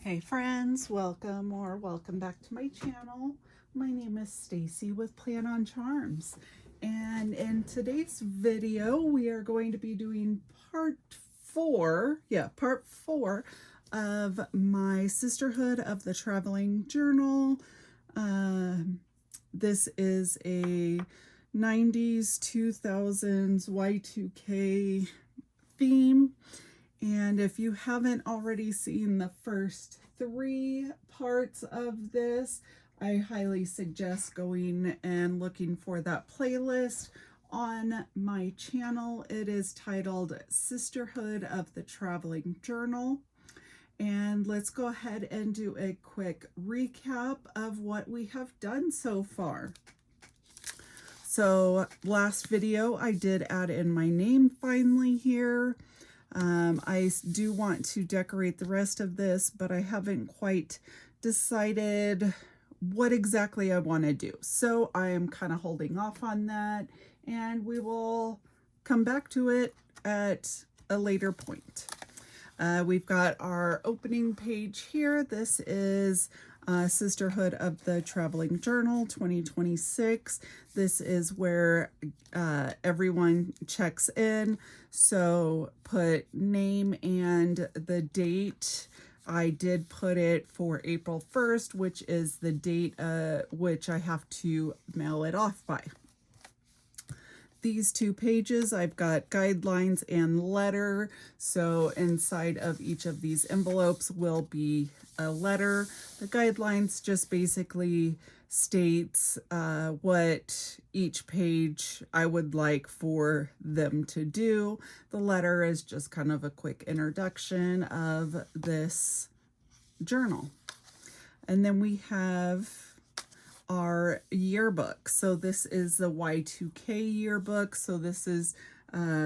Hey friends, welcome back to my channel. My name is Stacy with Plan on Charms. And in today's video, we are going to be doing part four of my Sisterhood of the Traveling Journal. This is a 90s, 2000s Y2K theme. And if you haven't already seen the first 3 parts of this, I highly suggest going and looking for that playlist on my channel. It is titled Sisterhood of the Traveling Journal. And let's go ahead and do a quick recap of what we have done so far. So last video I did add in my name finally here. I do want to decorate the rest of this, but I haven't quite decided what exactly I want to do. So I am kind of holding off on that, and we will come back to it at a later point. We've got our opening page here. This is Sisterhood of the Traveling Journal 2026. This is where everyone checks in. So put name and the date. I did put it for April 1st, which is the date which I have to mail it off by. These 2 pages, I've got guidelines and letter. So inside of each of these envelopes will be a letter. The guidelines just basically states what each page I would like for them to do. The letter is just kind of a quick introduction of this journal. And then we have our yearbook. So this is the Y2K yearbook. So this is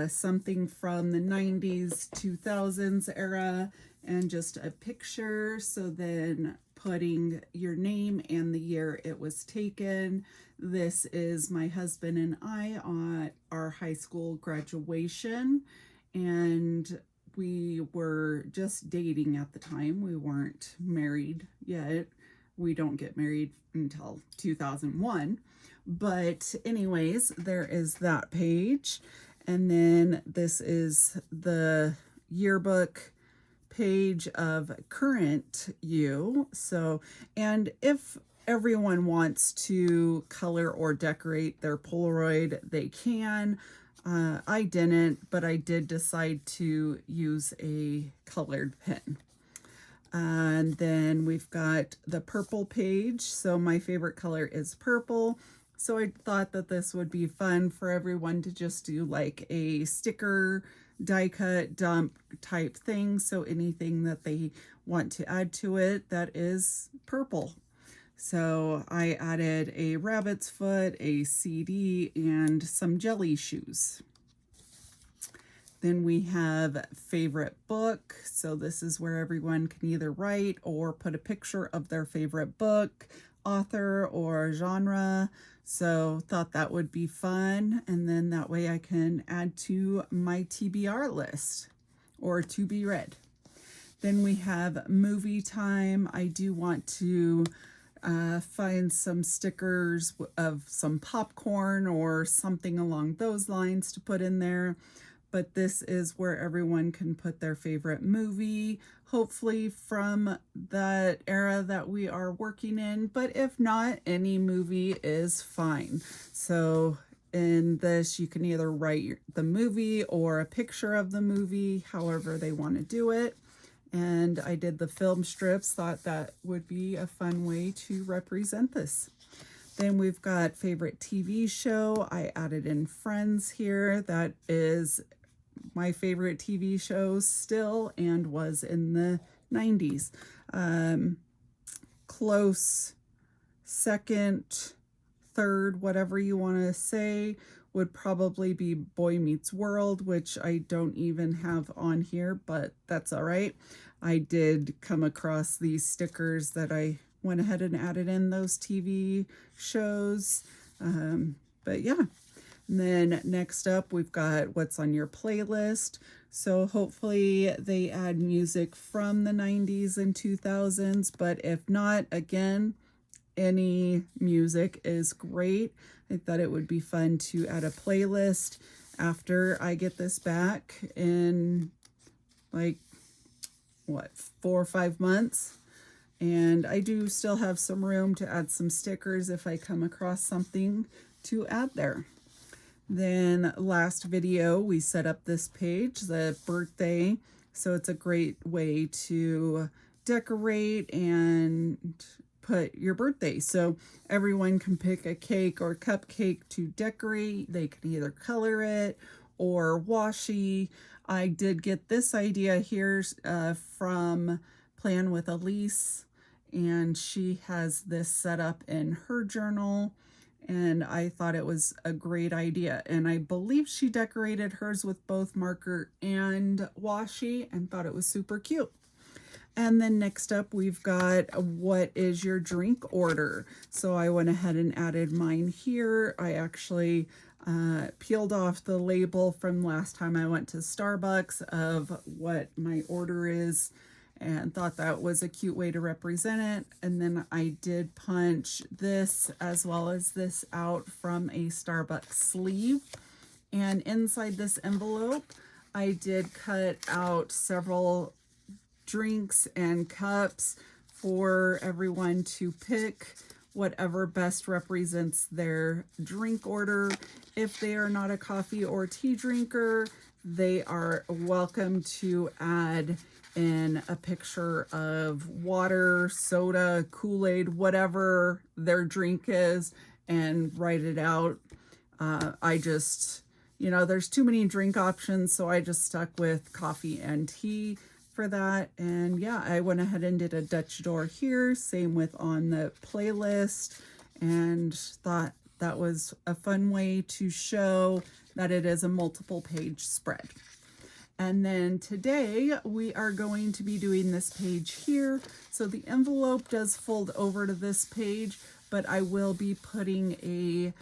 something from the 90s, 2000s era, and just a picture. So then putting your name and the year it was taken. This is my husband and I on our high school graduation, and we were just dating at the time. We weren't married yet. We don't get married until 2001. But anyways, there is that page. And then this is the yearbook page of current you. So, and if everyone wants to color or decorate their Polaroid, they can. I didn't, but I did decide to use a colored pen. And then we've got the purple page. So my favorite color is purple. So I thought that this would be fun for everyone to just do like a sticker, die cut, dump type thing. So anything that they want to add to it that is purple. So I added a rabbit's foot, a CD, and some jelly shoes. Then we have favorite book. So this is where everyone can either write or put a picture of their favorite book, author, or genre. So thought that would be fun. And then that way I can add to my TBR list or to be read. Then we have movie time. I do want to find some stickers of some popcorn or something along those lines to put in there. But this is where everyone can put their favorite movie, hopefully from that era that we are working in. But if not, any movie is fine. So in this, you can either write the movie or a picture of the movie, however they want to do it. And I did the film strips, thought that would be a fun way to represent this. Then we've got favorite TV show. I added in Friends here. That is my favorite TV show still and was in the 90s. Close second, third, whatever you want to say, would probably be Boy Meets World, which I don't even have on here, but that's all right. I did come across these stickers that I went ahead and added in those TV shows. But yeah. And then next up, we've got what's on your playlist. So hopefully they add music from the 90s and 2000s, but if not, again, any music is great. I thought it would be fun to add a playlist after I get this back in like, what, 4 or 5 months. And I do still have some room to add some stickers if I come across something to add there. Then last video, we set up this page, the birthday. So it's a great way to decorate and put your birthday. So everyone can pick a cake or cupcake to decorate. They can either color it or washi. I did get this idea here from Plan with Elise, and she has this set up in her journal, and I thought it was a great idea. And I believe she decorated hers with both marker and washi and thought it was super cute. And then next up, we've got what is your drink order. So I went ahead and added mine here. I actually peeled off the label from last time I went to Starbucks of what my order is and thought that was a cute way to represent it. And then I did punch this as well as this out from a Starbucks sleeve. And inside this envelope, I did cut out several drinks and cups for everyone to pick whatever best represents their drink order. If they are not a coffee or tea drinker, they are welcome to add in a picture of water, soda, Kool-Aid, whatever their drink is, and write it out. I just, there's too many drink options, so I just stuck with coffee and tea for that. And yeah, I went ahead and did a Dutch door here, same with on the playlist, and thought that was a fun way to show that it is a multiple page spread. And then today we are going to be doing this page here. So the envelope does fold over to this page, but I will be putting a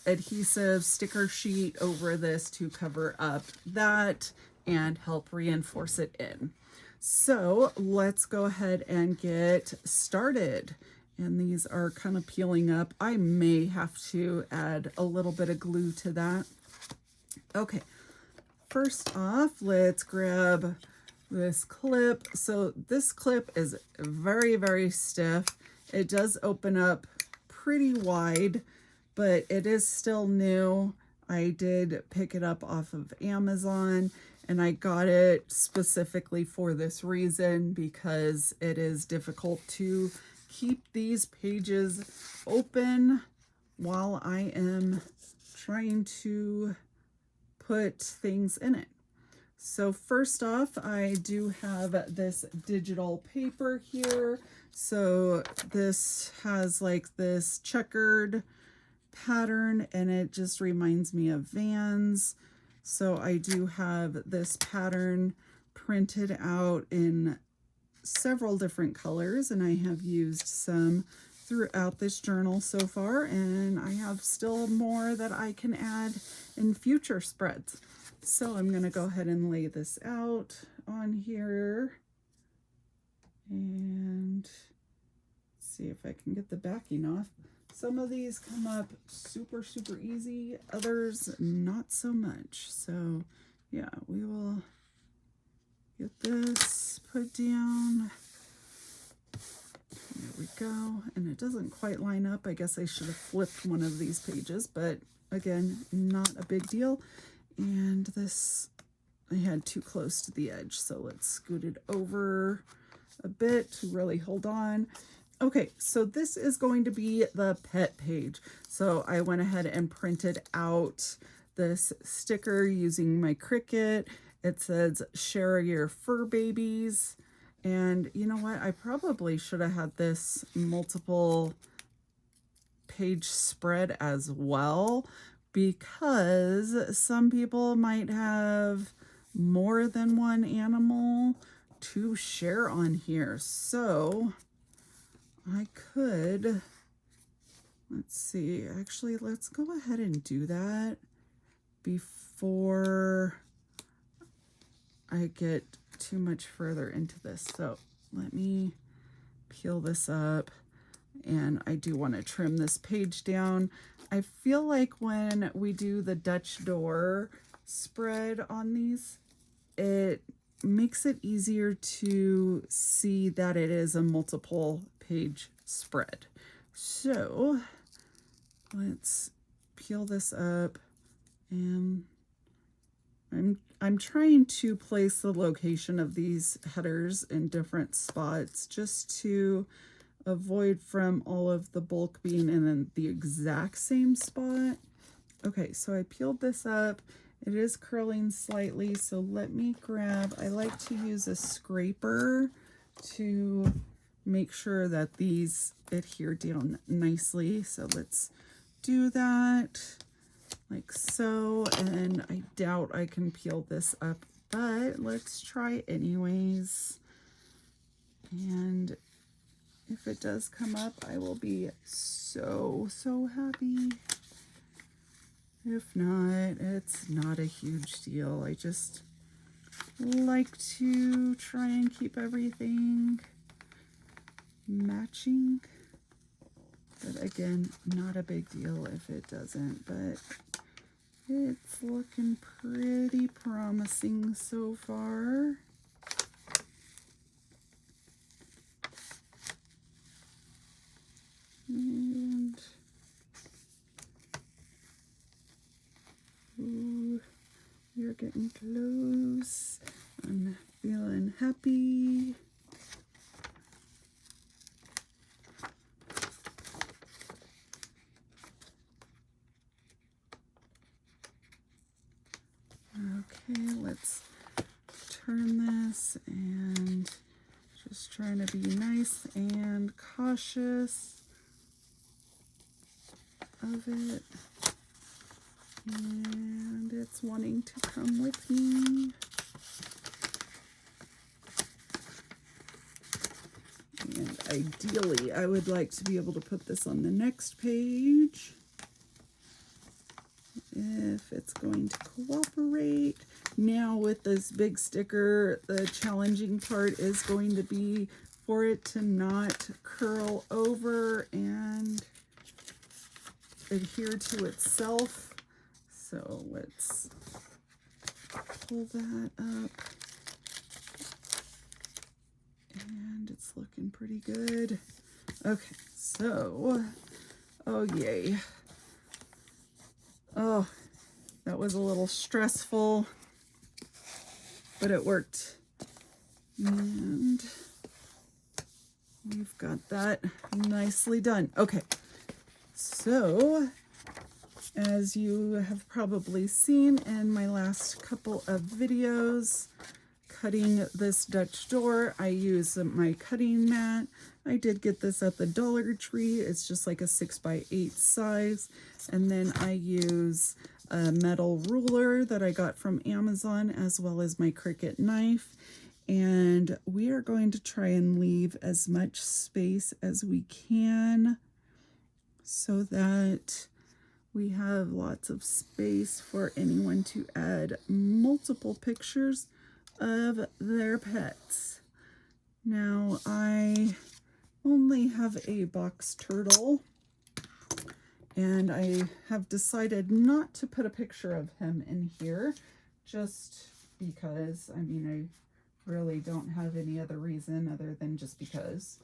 adhesive sticker sheet over this to cover up that and help reinforce it in. So let's go ahead and get started. And these are kind of peeling up. I may have to add a little bit of glue to that. Okay. First off, let's grab this clip. So this clip is very, very stiff. It does open up pretty wide, but it is still new. I did pick it up off of Amazon, and I got it specifically for this reason because it is difficult to keep these pages open while I am trying to put things in it. So first off, I do have this digital paper here. So this has like this checkered pattern, and it just reminds me of Vans. So I do have this pattern printed out in several different colors, and I have used some throughout this journal so far, and I have still more that I can add in future spreads. So I'm going to go ahead and lay this out on here and see if I can get the backing off. Some of these come up super, super easy, others not so much. So yeah, we will get this put down. There we go. And it doesn't quite line up. I guess I should have flipped one of these pages, but again, not a big deal. And this, I had too close to the edge, so let's scoot it over a bit to really hold on. Okay, so this is going to be the pet page. So I went ahead and printed out this sticker using my Cricut. It says, share your fur babies. And you know what? I probably should have had this multiple page spread as well, because some people might have more than one animal to share on here. So I could let's see, actually, let's go ahead and do that before I get too much further into this. So let me peel this up, and I do want to trim this page down. I feel like when we do the Dutch door spread on these, it makes it easier to see that it is a multiple page spread. So let's peel this up, and I'm trying to place the location of these headers in different spots just to avoid from all of the bulk being in the exact same spot. Okay, so I peeled this up. It is curling slightly, so let me grab, I like to use a scraper to make sure that these adhere down nicely. So let's do that like so, and I doubt I can peel this up, but let's try anyways. And if it does come up, I will be so happy. If not, it's not a huge deal. I just like to try and keep everything matching. But again, not a big deal if it doesn't, but it's looking pretty promising so far. And ooh, we're getting close. I'm feeling happy. Okay, let's turn this and just trying to be nice and cautious of it. And it's wanting to come with me. And ideally, I would like to be able to put this on the next page, if it's going to cooperate. Now with this big sticker, the challenging part is going to be for it to not curl over and adhere to itself. So let's pull that up. And it's looking pretty good. Okay, so, oh yay. Oh, that was a little stressful, but it worked. And we've got that nicely done. Okay, so as you have probably seen in my last couple of videos, cutting this Dutch door, I use my cutting mat. I did get this at the Dollar Tree. It's just like a 6x8 size. And then I use a metal ruler that I got from Amazon, as well as my Cricut knife. And we are going to try and leave as much space as we can so that we have lots of space for anyone to add multiple pictures of their pets. Now, I only have a box turtle, and I have decided not to put a picture of him in here just because, I mean, I really don't have any other reason other than just because.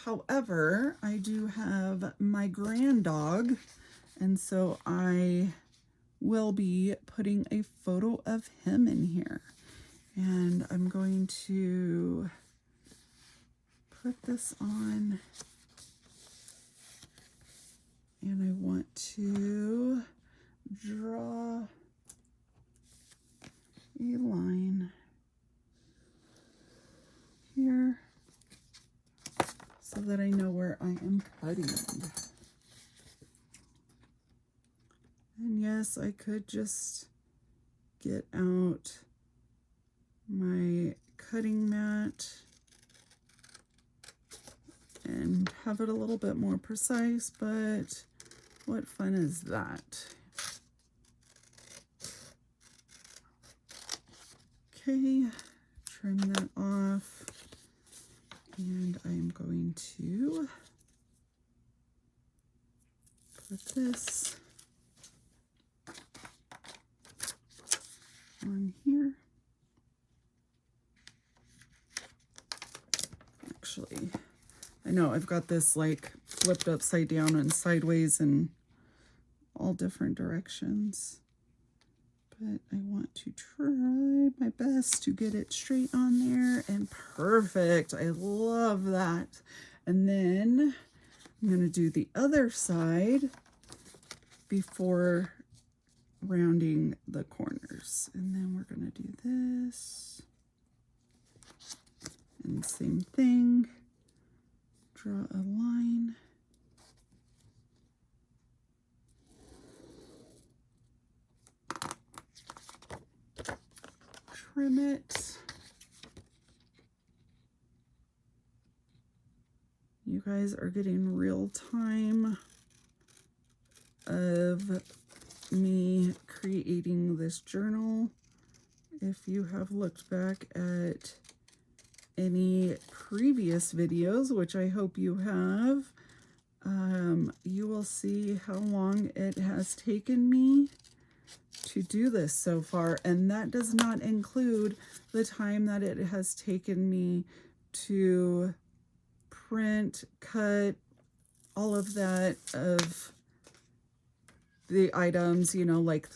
However, I do have my grand dog, and so I will be putting a photo of him in here. And I'm going to put this on, and I want to draw a line here so that I know where I am cutting. And yes, I could just get out my cutting mat and have it a little bit more precise, but what fun is that? Okay, trim that off, and I'm going to put this on here. Actually, I know I've got this like flipped upside down and sideways in all different directions, but I want to try my best to get it straight on there, and perfect. I love that. And then I'm going to do the other side before rounding the corners. And then we're going to do this. And same thing. Draw a line. Trim it. You guys are getting real time of me creating this journal. If you have looked back at any previous videos, which I hope you have, you will see how long it has taken me to do this so far, and that does not include the time that it has taken me to print, cut, all of that of the items, you know, like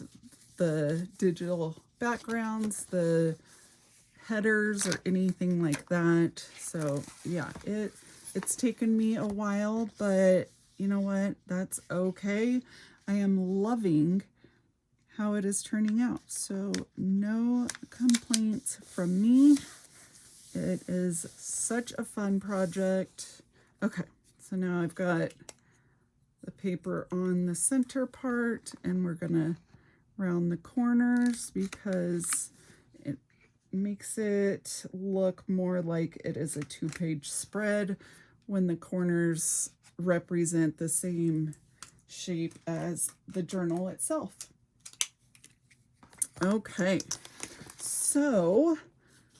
the digital backgrounds, the headers, or anything like that. So yeah, it's taken me a while, but you know what? That's okay. I am loving how it is turning out. So no complaints from me. It is such a fun project. Okay, so now I've got the paper on the center part, and we're gonna round the corners because it makes it look more like it is a 2-page spread when the corners represent the same shape as the journal itself. Okay, so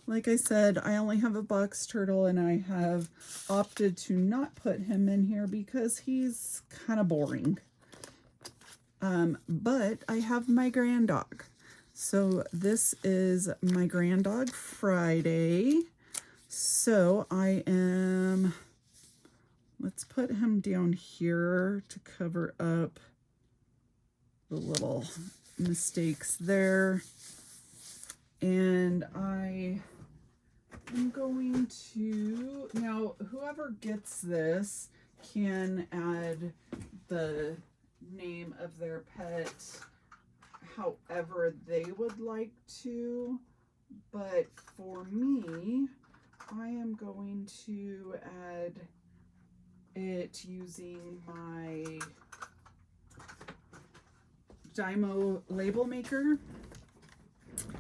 like I said, I only have a box turtle, and I have opted to not put him in here because he's kind of boring. But I have my grand dog. So this is my grand dog Friday. So let's put him down here to cover up the little mistakes there. And I am going to, now whoever gets this can add the name of their pet however they would like to, but for me, I am going to add it using my Dymo label maker.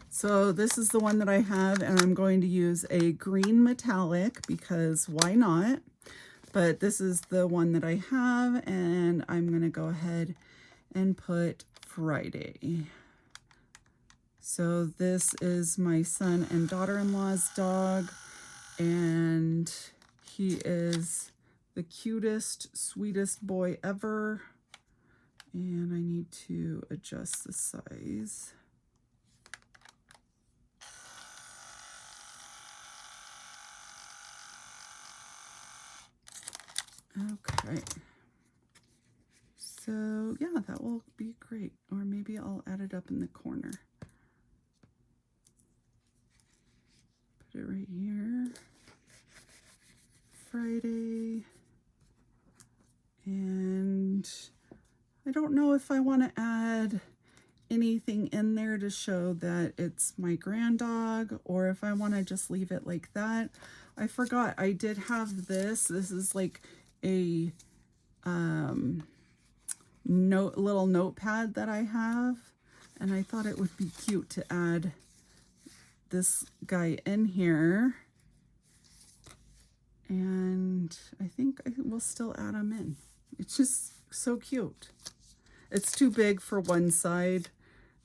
So this is the one that I have, and I'm going to use a green metallic because why not? But this is the one that I have, and I'm going to go ahead and put Friday. So this is my son and daughter-in-law's dog, and he is the cutest, sweetest boy ever. And I need to adjust the size. Okay, so yeah, that will be great. Or maybe I'll add it up in the corner. Put it right here. Friday. And I don't know if I want to add anything in there to show that it's my grand dog, or if I want to just leave it like that. I forgot I did have this. This is like a little notepad that I have, and I thought it would be cute to add this guy in here. And I think I will still add them in. It's just so cute. It's too big for one side,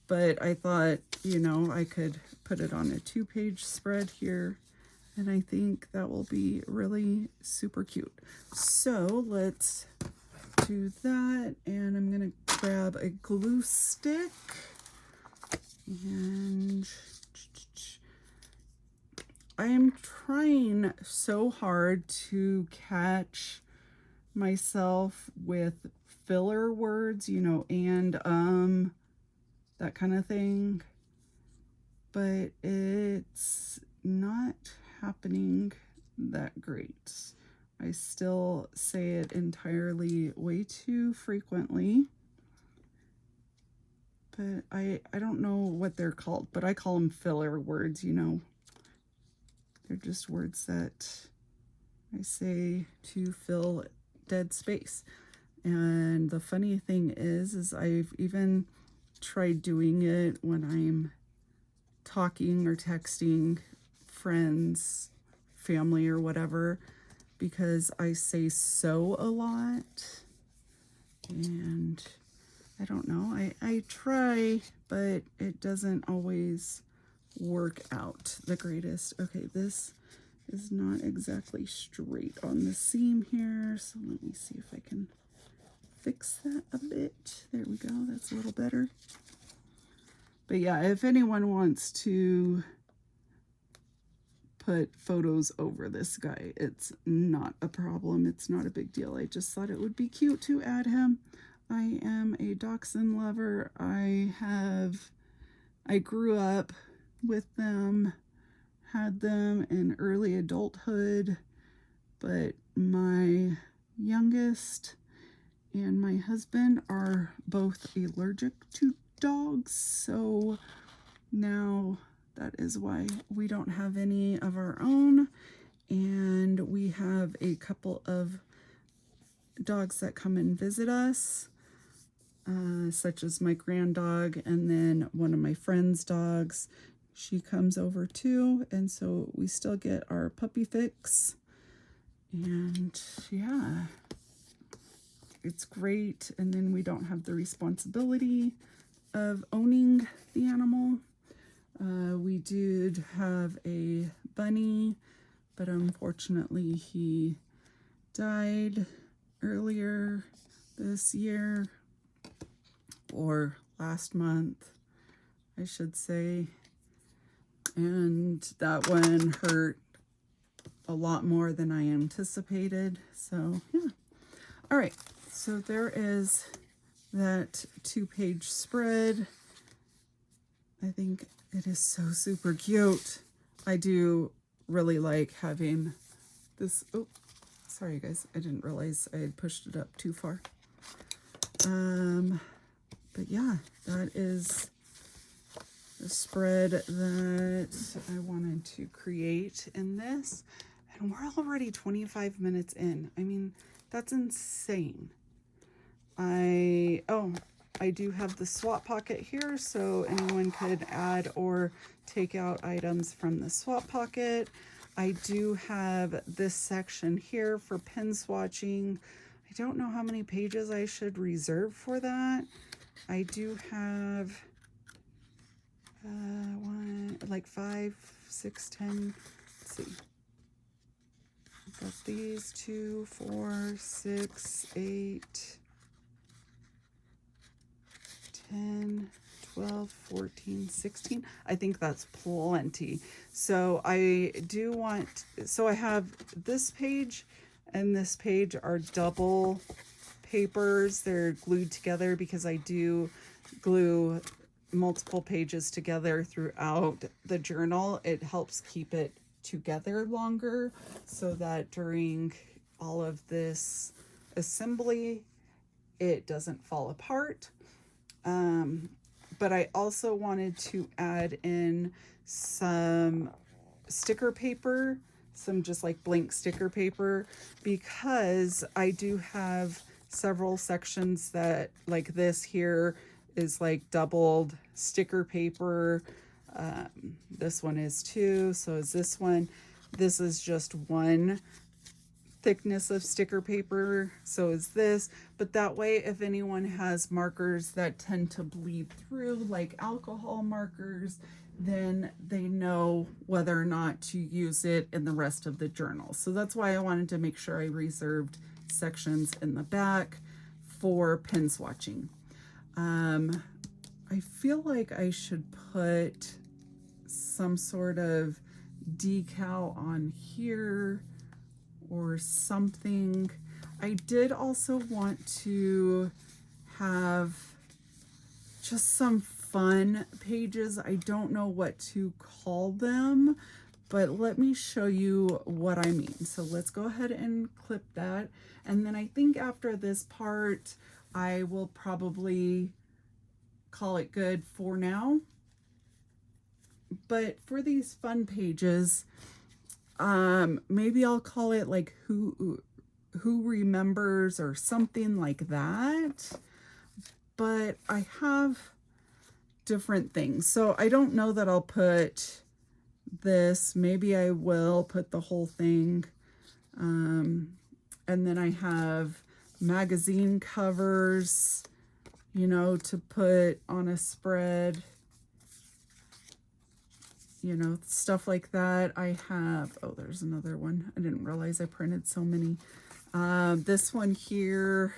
but I thought, you know, I could put it on a 2-page spread here, and I think that will be really super cute. So let's do that, and I'm gonna grab a glue stick, and I am trying so hard to catch myself with filler words, you know, and that kind of thing, but it's not happening that great. I still say it entirely way too frequently, but I don't know what they're called, but I call them filler words, you know. They're just words that I say to fill dead space. And the funny thing is I've even tried doing it when I'm talking or texting friends, family, or whatever, because I say so a lot. And I don't know, I try, but it doesn't always work out the greatest. Okay, this is not exactly straight on the seam here, so let me see if I can fix that a bit. There we go, that's a little better. But yeah, if anyone wants to put photos over this guy, it's not a problem. It's not a big deal. I just thought it would be cute to add him. I am a dachshund lover. I grew up with them, had them in early adulthood, but my youngest and my husband are both allergic to dogs, so now that is why we don't have any of our own, and we have a couple of dogs that come and visit us, such as my grand dog, and then one of my friend's dogs. She comes over too, and so we still get our puppy fix. And yeah, it's great. And then we don't have the responsibility of owning the animal. We did have a bunny, but unfortunately he died earlier this year, or last month, I should say. And that one hurt a lot more than I anticipated. So yeah. All right, so there is that 2-page spread. I think it is so super cute. I do really like having this. Oh, sorry guys, I didn't realize I had pushed it up too far. But yeah, that is the spread that I wanted to create in this. And we're already 25 minutes in. I mean, that's insane. I do have the swap pocket here, so anyone could add or take out items from the swap pocket. I do have this section here for pen swatching. I don't know how many pages I should reserve for that. I do have 5, 6, 10, let's see. I've got these 2, 4, 6, 8, 10, 12, 14, 16. I think that's plenty. So I have this page and this page are double papers. They're glued together because I do glue multiple pages together throughout the journal. It helps keep it together longer so that during all of this assembly it doesn't fall apart. But I also wanted to add in some sticker paper, some just like blank sticker paper, because I do have several sections that, like this here is like doubled sticker paper. This one is too, so is this one. This is just one thickness of sticker paper, so is this. But that way, if anyone has markers that tend to bleed through, like alcohol markers, then they know whether or not to use it in the rest of the journal. So that's why I wanted to make sure I reserved sections in the back for pen swatching. I feel like I should put some sort of decal on here or something. I did also want to have just some fun pages. I don't know what to call them, but let me show you what I mean. So let's go ahead and clip that. And then I think after this part, I will probably call it good for now. But for these fun pages, maybe I'll call it like who remembers or something like that. But I have different things. So I don't know that I'll put this. Maybe I will put the whole thing. And then I have magazine covers, you know, to put on a spread, you know, stuff like that. I have, oh, there's another one. I didn't realize I printed so many. This one here.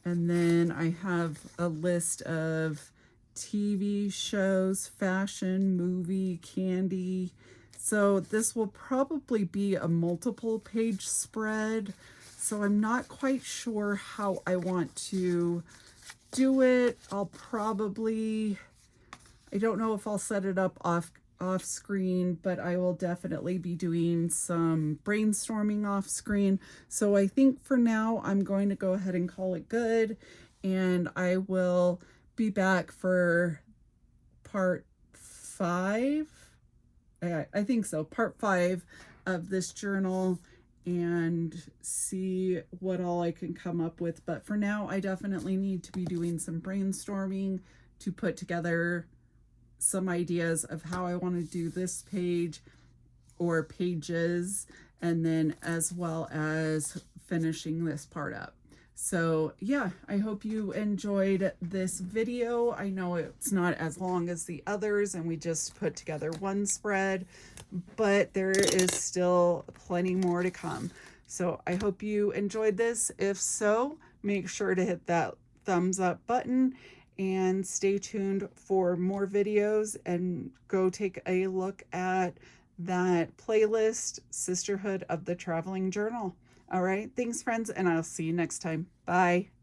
And then I have a list of TV shows, fashion, movie, candy. So this will probably be a multiple page spread. So I'm not quite sure how I want to do it. I'll probably, I don't know if I'll set it up off screen, but I will definitely be doing some brainstorming off screen. So I think for now I'm going to go ahead and call it good, and I will be back for part 5. I think so, part 5 of this journal, and see what all I can come up with. But for now, I definitely need to be doing some brainstorming to put together some ideas of how I want to do this page or pages, and then as well as finishing this part up. So yeah, I hope you enjoyed this video. I know it's not as long as the others and we just put together one spread, but there is still plenty more to come. So I hope you enjoyed this. If so, make sure to hit that thumbs up button and stay tuned for more videos, and go take a look at that playlist, Sisterhood of the Traveling Journal. All right, thanks friends, and I'll see you next time. Bye.